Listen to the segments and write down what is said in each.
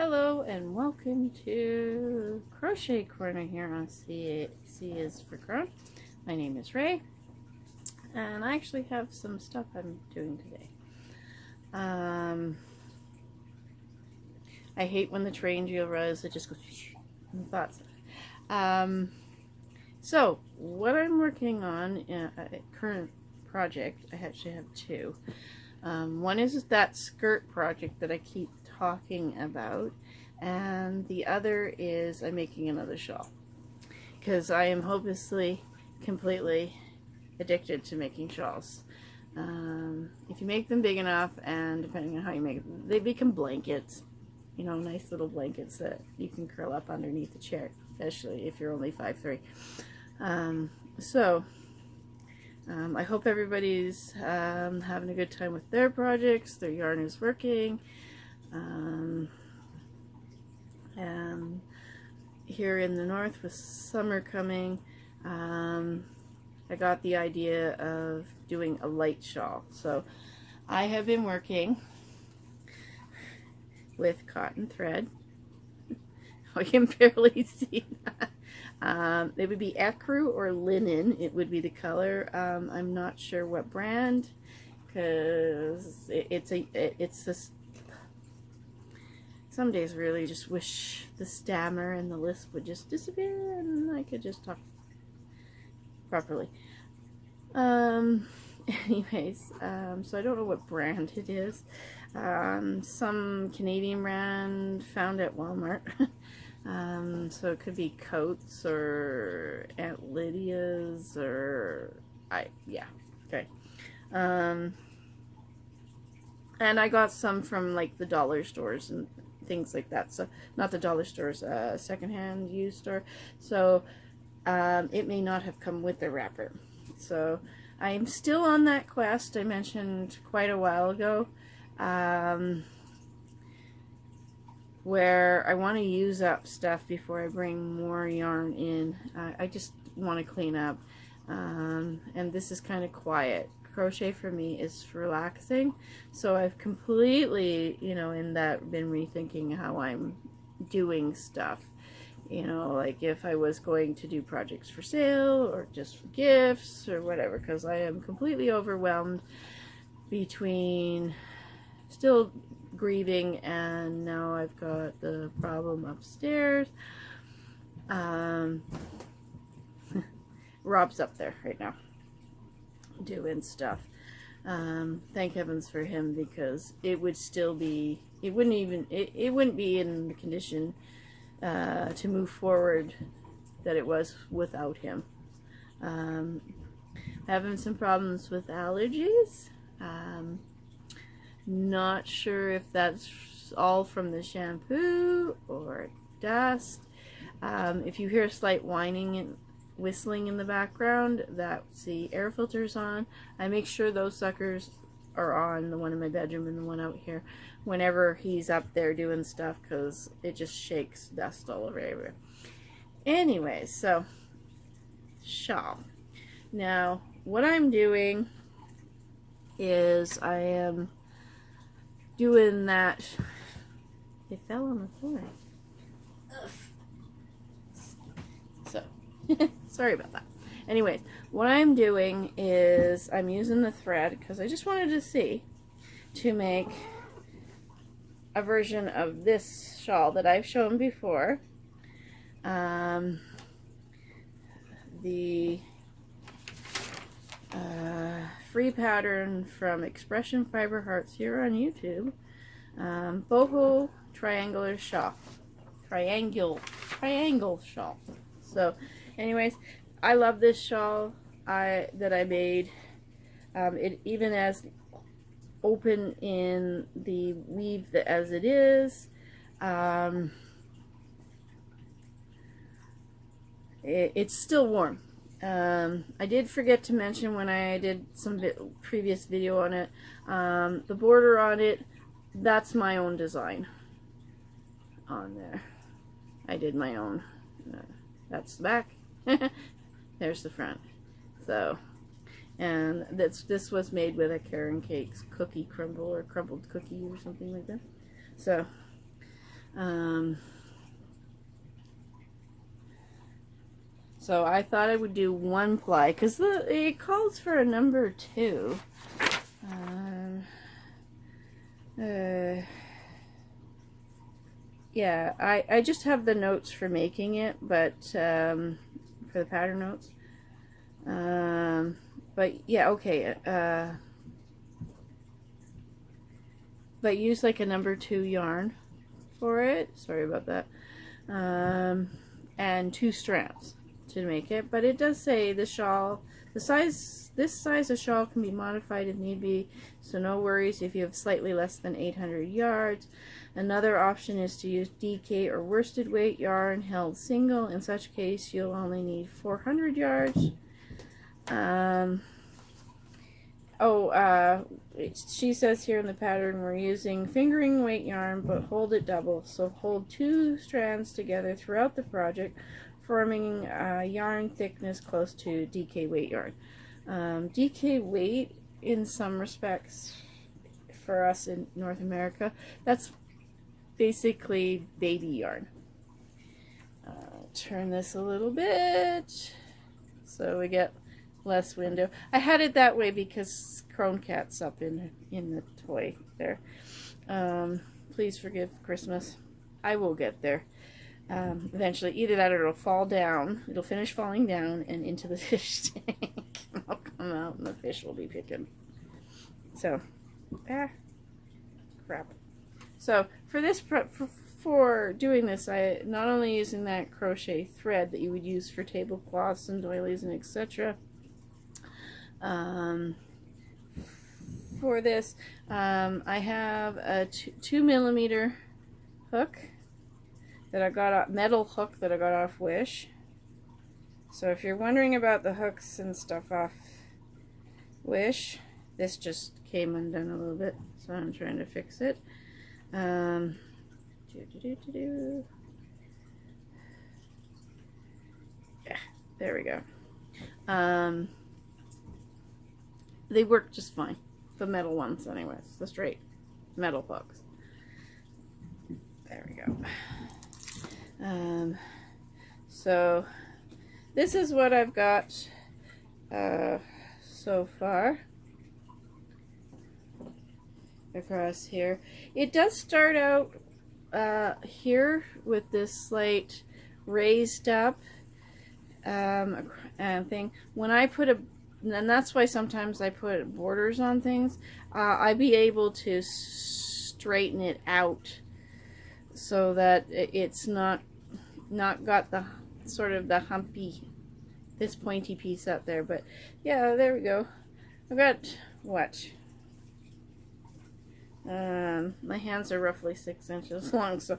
Hello and welcome to Crochet Corner here on C is for Crown. My name is Ray and I actually have some stuff I'm doing today. I hate when the train wheel runs, it just goes and thoughts. So what I'm working on, current project, I actually have two. One is that skirt project that I keep talking about, and the other is I'm making another shawl because I am hopelessly, completely addicted to making shawls. If you make them big enough, and depending on how you make them, they become blankets, you know, nice little blankets that you can curl up underneath the chair, especially if you're only 5'3". I hope everybody's having a good time with their projects, their yarn is working. And here in the north with summer coming, I got the idea of doing a light shawl. So I have been working with cotton thread. I can barely see that. It would be ecru or linen. It would be the color. I'm not sure what brand, because it's this. Some days I really just wish the stammer and the lisp would just disappear and I could just talk properly. Anyways, so I don't know what brand it is. Some Canadian brand found at Walmart. So it could be Coats or Aunt Lydia's or yeah, okay. And I got some from like the dollar stores and things like that. So not the dollar stores, secondhand used store. So it may not have come with the wrapper. So I'm still on that quest I mentioned quite a while ago, where I want to use up stuff before I bring more yarn in. I just want to clean up, and this is kind of quiet. Crochet for me is relaxing, so I've completely, you know, in that been rethinking how I'm doing stuff. You know, like if I was going to do projects for sale or just for gifts or whatever, because I am completely overwhelmed between still grieving and now I've got the problem upstairs. Rob's up there right now doing stuff. Thank heavens for him, because it would still be, it wouldn't be in the condition to move forward that it was without him. Having some problems with allergies. Not sure if that's all from the shampoo or dust. If you hear a slight whining and whistling in the background, that's the air filters on. I make sure those suckers are on, the one in my bedroom and the one out here, whenever he's up there doing stuff, because it just shakes dust all over everywhere. Anyway, so shawl. Now what I'm doing is I am doing that. It fell on the floor. Ugh. So sorry about that. Anyways, what I'm doing is I'm using the thread because I just wanted to see to make a version of this shawl that I've shown before. The free pattern from Expression Fiber Hearts here on YouTube. Boho triangular shawl. Triangle shawl. So anyways, I love this shawl that I made. It even as open in the weave as it is. It's still warm. I did forget to mention when I did some previous video on it, the border on it, that's my own design on there. I did my own. That's the back. There's the front. So, and this was made with a Karen Cakes cookie crumble or crumbled cookie or something like that. So So I thought I would do 1 ply because it calls for a number 2. Yeah, I just have the notes for making it, but for the pattern notes. But yeah, okay. But use like a number 2 yarn for it. Sorry about that. And 2 strands to make it. But it does say the shawl, this size of shawl can be modified if need be, so no worries if you have slightly less than 800 yards. Another option is to use DK or worsted weight yarn held single. In such case, you'll only need 400 yards. She says here in the pattern we're using fingering weight yarn, but hold it double. So hold 2 strands together throughout the project, forming yarn thickness close to DK weight yarn. DK weight, in some respects, for us in North America, that's basically baby yarn. Turn this a little bit so we get less window. I had it that way because Crone Cat's up in the toy there. Please forgive Christmas. I will get there eventually. Either that or it'll fall down. It'll finish falling down and into the fish tank. I'll come out and the fish will be picking. So, crap. So for this for doing this, I not only using that crochet thread that you would use for tablecloths and doilies and etc. For this, I have a 2mm hook that I got, metal hook that I got off Wish. So if you're wondering about the hooks and stuff off Wish, this just came undone a little bit, so I'm trying to fix it. Yeah, there we go. They work just fine. The metal ones, anyways. The straight metal hooks. There we go. So this is what I've got so far across here. It does start out here with this slight raised up thing. When I put and that's why sometimes I put borders on things, I'd be able to straighten it out so that it's not got the sort of the humpy, this pointy piece up there. But yeah, there we go. I've got what? My hands are roughly 6 inches long, so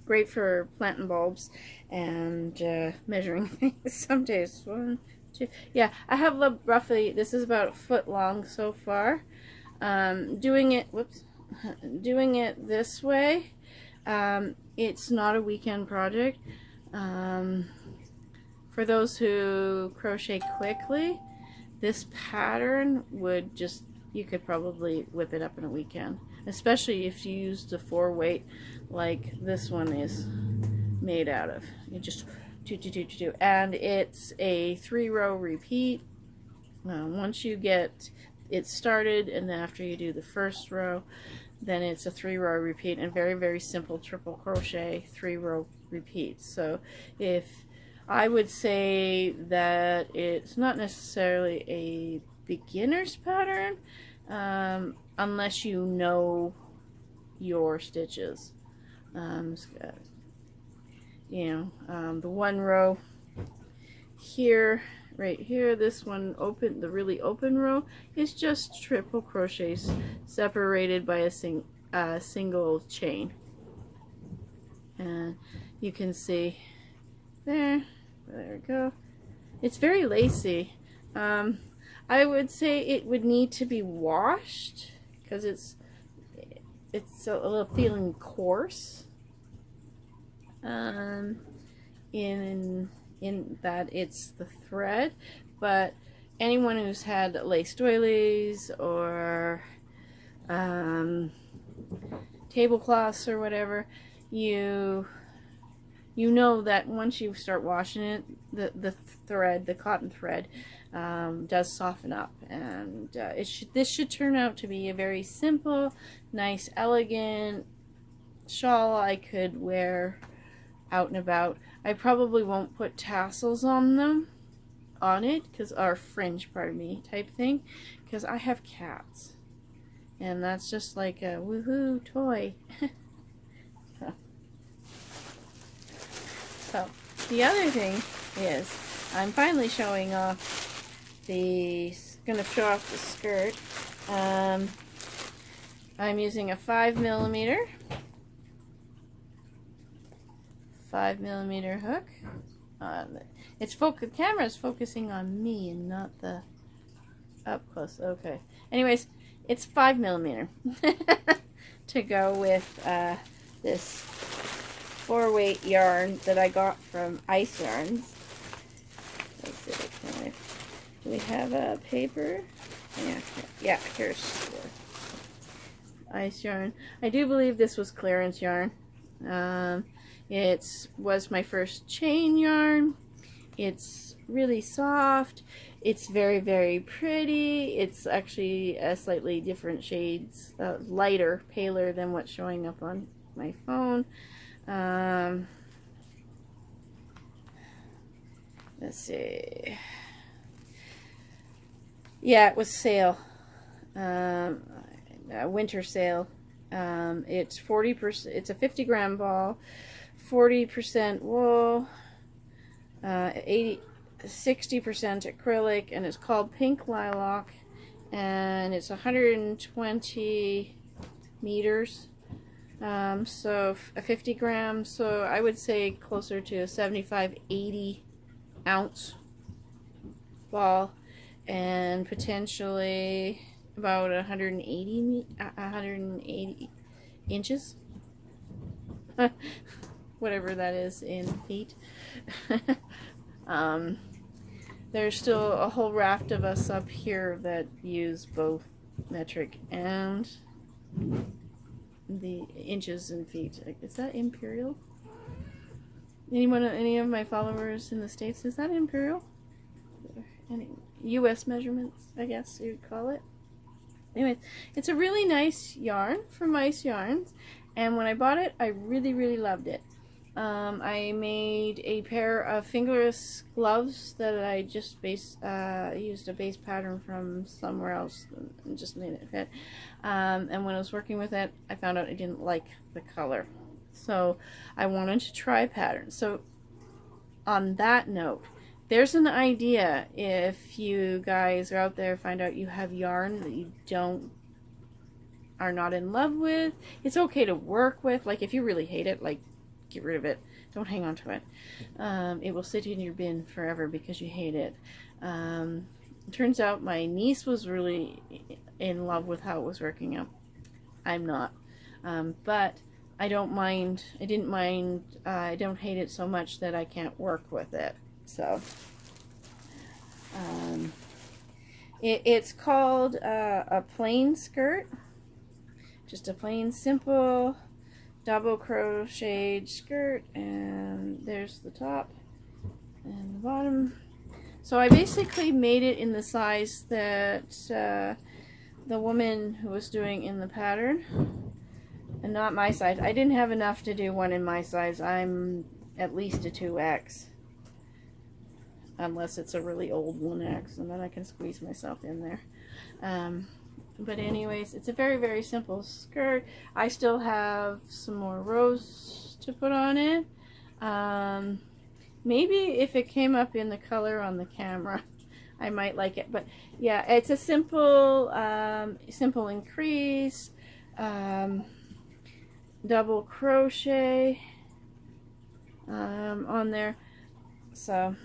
great for planting bulbs and measuring things some days. 1, 2, yeah, I have roughly, this is about a foot long so far. Doing it this way, it's not a weekend project. For those who crochet quickly, this pattern would just, you could probably whip it up in a weekend, especially if you use the 4 weight like this one is made out of. You just do, and it's a 3-row repeat. Once you get it started, and then after you do the first row, then it's a 3-row repeat, and very, very simple triple crochet 3-row repeats. So if I would say that it's not necessarily a beginner's pattern unless you know your stitches. The 1 row here, right here, this one open, the really open row is just triple crochets separated by a single chain, and you can see there we go. It's very lacy. I would say it would need to be washed because it's a little feeling coarse. In that it's the thread, but anyone who's had lace doilies or tablecloths or whatever, you know that once you start washing it, the cotton thread does soften up, and this should turn out to be a very simple, nice, elegant shawl I could wear out and about. I probably won't put tassels on it, or fringe, pardon me, type thing, because I have cats, and that's just like a woohoo toy. So the other thing is, I'm finally showing off gonna show off the skirt. I'm using a 5mm hook. The camera is focusing on me and not the up close. Okay. Anyways, it's 5mm to go with this 4-weight yarn that I got from Ice Yarns. Let's see, do we have a paper? Yeah, here's Ice Yarn. I do believe this was clearance yarn. It was my first chain yarn. It's really soft. It's very, very pretty. It's actually a slightly different shades, lighter, paler than what's showing up on my phone. Let's see. Yeah, it was sale. A winter sale. It's 40%. It's a 50-gram ball, 40% wool, 60% acrylic, and it's called Pink Lilac, and it's 120 meters. So a 50 grams, so I would say closer to a 75-80 ounce ball, and potentially about 180 inches, whatever that is in feet. There's still a whole raft of us up here that use both metric and the inches and feet. Is that imperial? Any of my followers in the States, is that imperial? Any US measurements, I guess you'd call it. Anyways, it's a really nice yarn from Ice Yarns, and when I bought it, I really, really loved it. I made a pair of fingerless gloves that I just used a base pattern from somewhere else and just made it fit. And when I was working with it, I found out I didn't like the color. So I wanted to try patterns. So on that note, there's an idea if you guys are out there, find out you have yarn that you are not in love with. It's okay to work with. Like if you really hate it, like get rid of it. Don't hang on to it. It will sit in your bin forever because you hate it. It turns out my niece was really in love with how it was working out. I'm not. But I don't mind. I didn't mind. I don't hate it so much that I can't work with it. So it's called a plain skirt. Just a plain, simple double crocheted skirt, and there's the top and the bottom. So I basically made it in the size that the woman who was doing in the pattern, and not my size. I didn't have enough to do one in my size. I'm at least a 2X, unless it's a really old 1X, and then I can squeeze myself in there. But anyways, it's a very, very simple skirt. I still have some more rows to put on it. Maybe if it came up in the color on the camera, I might like it. But yeah, it's a simple, simple increase, double crochet on there. So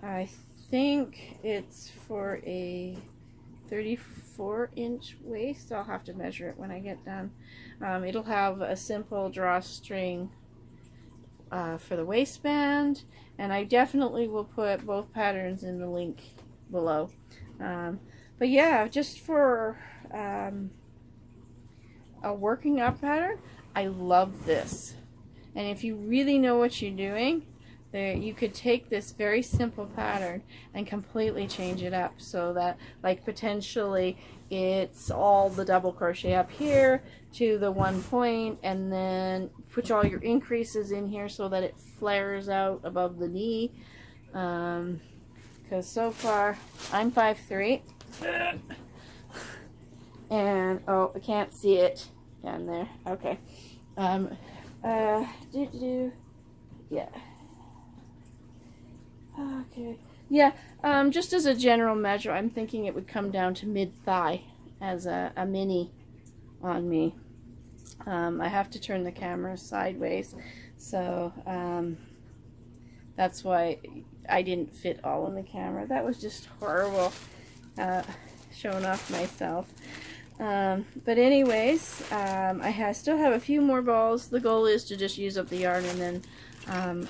I think it's for a 34-inch waist. I'll have to measure it when I get done. It'll have a simple drawstring for the waistband, and I definitely will put both patterns in the link below. But yeah, just for a working up pattern, I love this. And if you really know what you're doing, there, you could take this very simple pattern and completely change it up so that, like, potentially it's all the double crochet up here to the 1 point, and then put all your increases in here so that it flares out above the knee. Because so far I'm 5'3", and oh, I can't see it down there. Okay. Yeah. Okay. Yeah, just as a general measure, I'm thinking it would come down to mid-thigh as a mini on me. I have to turn the camera sideways, so that's why I didn't fit all in the camera. That was just horrible, showing off myself. But anyways, I still have a few more balls. The goal is to just use up the yarn, and then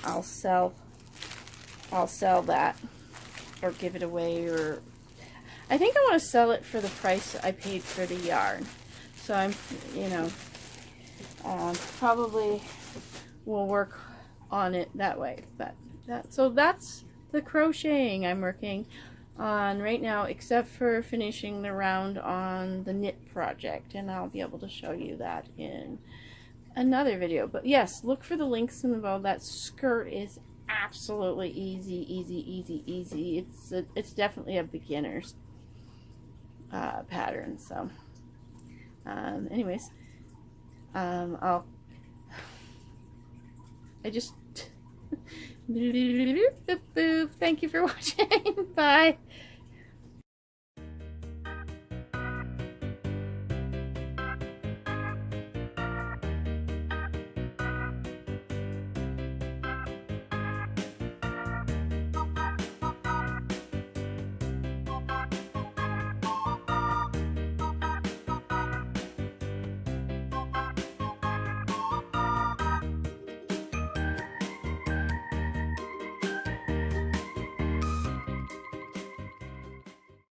I'll sell that or give it away, or I think I want to sell it for the price I paid for the yarn. So I'm, you know, probably will work on it that way. But so that's the crocheting I'm working on right now, except for finishing the round on the knit project, and I'll be able to show you that in another video. But yes, look for the links in the below. That skirt is absolutely easy. It's definitely a beginner's pattern. So anyways, I just thank you for watching. Bye.